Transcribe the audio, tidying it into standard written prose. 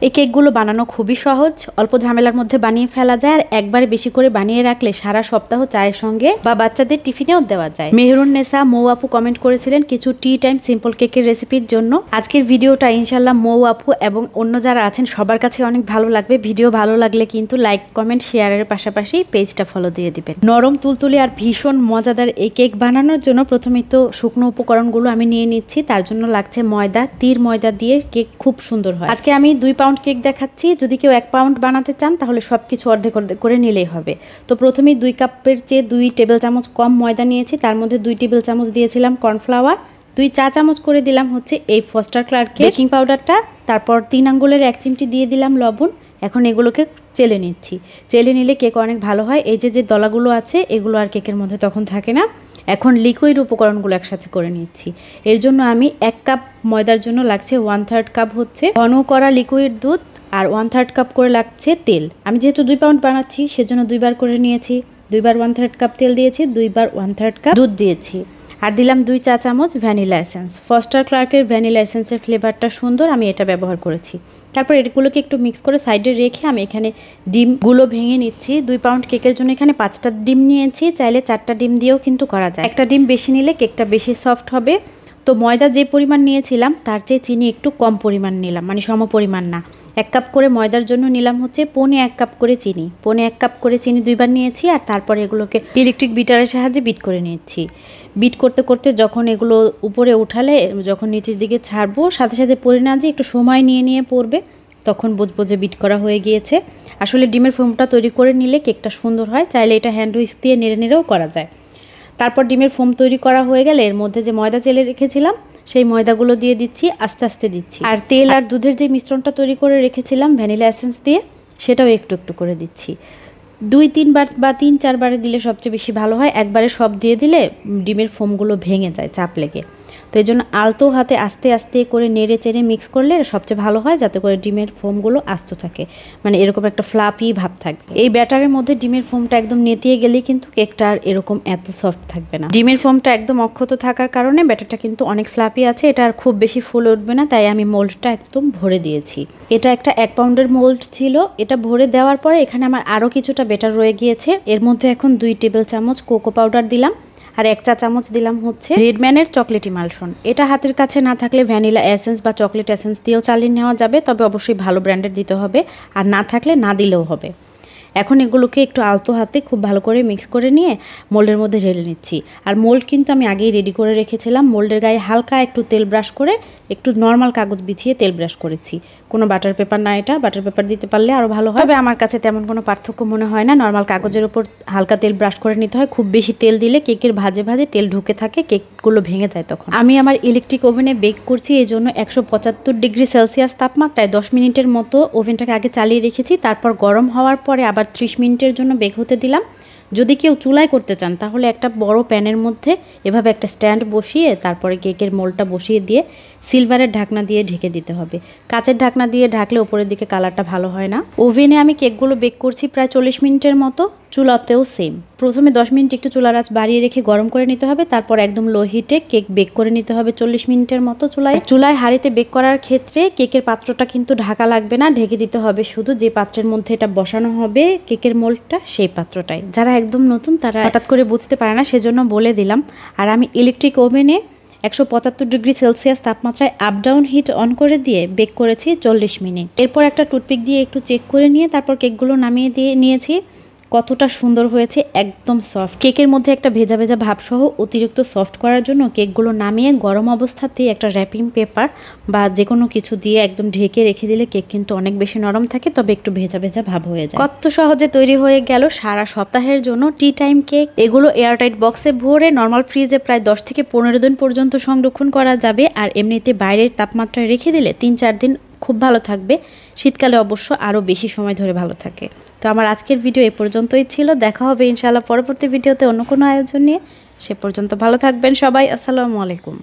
এই কেকগুলো বানানো খুবই সহজ, অল্প ঝামেলার মধ্যে বানিয়ে ফেলা যায় আর একবারে বেশি করে বানিয়ে রাখলে সারা সপ্তাহ চায়ের সঙ্গে বা বাচ্চাদের টিফিনেও দেওয়া যায়। মেহরুন্নেসা মৌ আপু কমেন্ট করেছিলেন কিছু টি টাইম সিম্পল কেকের রেসিপির জন্য। আজকের ভিডিওটা ইনশাল্লাহ মৌ আপু এবং অন্য যারা আছেন সবার কাছে অনেক ভালো লাগবে। ভিডিও ভালো লাগলে কিন্তু লাইক কমেন্ট শেয়ারের পাশাপাশি পেজটা ফলো দিয়ে দিবেন। নরম তুলতুলে আর ভীষণ মজাদার এই কেক বানানোর জন্য প্রথমেই তো শুকনো উপকরণগুলো আমি নিয়ে নিচ্ছি। তার জন্য লাগছে ময়দা, তীর ময়দা দিয়ে কেক খুব সুন্দর হয়। আজকে আমি 2 পাউন্ড কেক দেখাচ্ছি, যদি কেউ 1 পাউন্ড বানাতে চান তাহলে সবকিছু অর্ধেক করে নিলেই হবে। তো প্রথমেই 2 কাপের চেয়ে 2 টেবিল চামচ কম ময়দা নিয়েছি, তার মধ্যে 2 টেবিল চামচ দিয়েছিলাম কর্নফ্লাওয়ার, 2 চা চামচ করে দিলাম হচ্ছে এই ফস্টার ক্লার্কের বেকিং পাউডারটা, তারপর 3 আঙ্গুলের 1 চিমটি দিয়ে দিলাম লবণ। এখন এগুলোকে চেলে নিচ্ছি, চেলে নিলে কেক অনেক ভালো হয়। এই যে দলাগুলো আছে এগুলো আর কেকের মধ্যে তখন থাকে না। এখন লিকুইড উপকরণগুলো একসাথে করে নিচ্ছি। এর জন্য আমি 1 কাপ ময়দার জন্য লাগছে 1/3 কাপ হচ্ছে ঘন করা লিকুইড দুধ আর 1/3 কাপ করে লাগছে তেল। আমি যেহেতু 2 পাউন্ড বানাচ্ছি সেজন্য 2 বার করে নিয়েছি। 2 বার 1/3 কাপ তেল দিয়েছি, 2 বার 1/3 কাপ দুধ দিয়েছি আর দিলাম 2 চা চামচ ভ্যানিলা এসেন্স। ফস্টার ক্লার্কের ভ্যানিলা এসেন্সের ফ্লেভারটা সুন্দর, আমি এটা ব্যবহার করেছি। তারপর এগুলোকে একটু মিক্স করে সাইডে রেখে আমি এখানে ডিমগুলো ভেঙে নিচ্ছি। 2 পাউন্ড কেকের জন্য এখানে 5টা ডিম নিয়েছি, চাইলে 4টা ডিম দিয়েও কিন্তু করা যায়। একটা ডিম বেশি নিলে কেকটা বেশি সফট হবে। তো ময়দা যে পরিমাণ নিয়েছিলাম তার চেয়ে চিনি একটু কম পরিমাণ নিলাম, মানে সম পরিমাণ না। 1 কাপ করে ময়দার জন্য নিলাম হচ্ছে 1.25 কাপ করে চিনি। 1.25 কাপ করে চিনি 2 বার নিয়েছি আর তারপরে এগুলোকে ইলেকট্রিক বিটারের সাহায্যে বিট করে নিয়েছি। বিট করতে করতে যখন এগুলো উপরে উঠালে, যখন নিচের দিকে ছাড়বো সাথে সাথে পড়ে না যে একটু সময় নিয়ে পড়বে, তখন বুঝবো যে বিট করা হয়ে গিয়েছে। আসলে ডিমের ফোমটা তৈরি করে নিলে কেকটা সুন্দর হয়, চাইলে এটা হ্যান্ড হুইস্ক দিয়ে নেড়েও করা যায়। তারপর ডিমের ফোম তৈরি করা হয়ে গেলে এর মধ্যে যে ময়দা চেলে রেখেছিলাম সেই ময়দাগুলো দিয়ে দিচ্ছি, আস্তে আস্তে দিচ্ছি। আর তেল আর দুধের যে মিশ্রণটা তৈরি করে রেখেছিলাম ভ্যানিলা এসেন্স দিয়ে, সেটাও একটু একটু করে দিচ্ছি। 2-3 বার বা 3-4 বারে দিলে সবচেয়ে বেশি ভালো হয়। একবারে সব দিয়ে দিলে ডিমের ফোমগুলো ভেঙে যায় চাপ লেগে। তো এই জন্য আলতো হাতে আস্তে আস্তে করে নেড়ে চেড়ে মিক্স করলে সবচেয়ে ভালো হয়, যাতে করে ডিমের ফোমগুলো আস্ত থাকে, মানে এরকম একটা ফ্লাপি ভাব থাকবে। এই ব্যাটারের মধ্যে ডিমের ফোমটা একদম নেতিয়ে গেলেই কিন্তু কেকটা আর এরকম এত সফট থাকবে না। ডিমের ফোমটা একদম অক্ষত থাকার কারণে ব্যাটারটা কিন্তু অনেক ফ্লাপি আছে, এটা আর খুব বেশি ফুলে উঠবে না। তাই আমি মোল্ডটা একদম ভরে দিয়েছি। এটা একটা 1 পাউন্ডের মোল্ড ছিল। এটা ভরে দেওয়ার পরে এখানে আমার আরও কিছুটা ব্যাটার রয়ে গিয়েছে। এর মধ্যে এখন 2 টেবিল চামচ কোকো পাউডার দিলাম আর 1 চা চামচ দিলাম হচ্ছে রেডম্যানের চকলেট ইমালশন। এটা হাতের কাছে না থাকলে ভ্যানিলা এসেন্স বা চকলেট এসেন্স দিয়েও চালিয়ে নেওয়া যাবে, তবে অবশ্যই ভালো ব্র্যান্ডের দিতে হবে, আর না থাকলে না দিলেও হবে। এখন এগুলোকে একটু আলতো হাতে খুব ভালো করে মিক্স করে নিয়ে মোল্ডের মধ্যে ঢেলে নিচ্ছি। আর মোল্ড কিন্তু আমি আগেই রেডি করে রেখেছিলাম। মোল্ডের গায়ে হালকা একটু তেল ব্রাশ করে একটু নর্মাল কাগজ বিছিয়ে তেল ব্রাশ করেছি, কোনো বাটার পেপার না। এটা বাটার পেপার দিতে পারলে আরও ভালো হয়, তবে আমার কাছে তেমন কোনো পার্থক্য মনে হয় না। নর্মাল কাগজের উপর হালকা তেল ব্রাশ করে নিতে হয়। খুব বেশি তেল দিলে কেকের ভাজে ভাজে তেল ঢুকে থাকে, কেকগুলো ভেঙে যায় তখন। আমি আমার ইলেকট্রিক ওভেনে বেক করছি, এই জন্য 175 ডিগ্রি সেলসিয়াস তাপমাত্রায় 10 মিনিটের মতো ওভেনটাকে আগে চালিয়ে রেখেছি। তারপর গরম হওয়ার পরে আবার 30 মিনিটের জন্য বেক হতে দিলাম। যদি কেউ চুলায় করতে চান তাহলে একটা বড় প্যানের মধ্যে এভাবে একটা স্ট্যান্ড বসিয়ে তারপরে কেকের মোল্ডটা বসিয়ে দিয়ে সিলভারের ঢাকনা দিয়ে ঢেকে দিতে হবে। কাচের ঢাকনা দিয়ে ঢাকলে উপরের দিকে কালারটা ভালো হয় না। ওভেনে আমি কেকগুলো বেক করছি প্রায় 40 মিনিটের মতো। চুলাতেও সেম, প্রথমে 10 মিনিট একটু চুলার আঁচ বাড়িয়ে রেখে গরম করে নিতে হবে, তারপর একদম লো হিটে কেক বেক করে নিতে হবে 40 মিনিটের মতো চুলায়। হাঁড়িতে বেক করার ক্ষেত্রে কেকের পাত্রটা কিন্তু ঢাকা লাগবে না, ঢেকে দিতে হবে শুধু যে পাত্রের মধ্যে এটা বসানো হবে কেকের মোল্ডটা, সেই পাত্রটাই। যারা একদম নতুন তারা হঠাৎ করে বুঝতে পারে না, সেজন্য বলে দিলাম। আর আমি ইলেকট্রিক ওভেনে 175 ডিগ্রি সেলসিয়াস তাপমাত্রায় আপ ডাউন হিট অন করে দিয়ে বেক করেছি 40 মিনিট। এরপর একটা টুথপিক দিয়ে একটু চেক করে নিয়ে তারপর কেকগুলো নামিয়ে দিয়ে নিয়েছি। কতটা সুন্দর হয়েছে, একদম সফট। কেকের মধ্যে একটা ভেজা ভেজা ভাবসহ অতিরিক্ত সফট করার জন্য কেকগুলো নামিয়ে গরম অবস্থাতেই একটা র্যাপিং পেপার বা যে কোনো কিছু দিয়ে একদম ঢেকে রেখে দিলে কেক কিন্তু অনেক বেশি নরম থাকে, তবে একটু ভেজা ভেজা ভাব হয়ে যায়। কত সহজে তৈরি হয়ে গেল সারা সপ্তাহের জন্য টি টাইম কেক। এগুলো এয়ারটাইট বক্সে ভরে নর্মাল ফ্রিজে প্রায় 10 থেকে 15 দিন পর্যন্ত সংরক্ষণ করা যাবে। আর এমনিতে বাইরের তাপমাত্রায় রেখে দিলে 3-4 দিন খুব ভালো থাকবে। শীতকালে অবশ্য আরও বেশি সময় ধরে ভালো থাকে। তো আমার আজকের ভিডিও এ পর্যন্তই ছিল। দেখা হবে ইনশাআল্লাহ পরবর্তী ভিডিওতে অন্য কোনো আয়োজন নিয়ে। সে পর্যন্ত ভালো থাকবেন সবাই। আসসালামু আলাইকুম।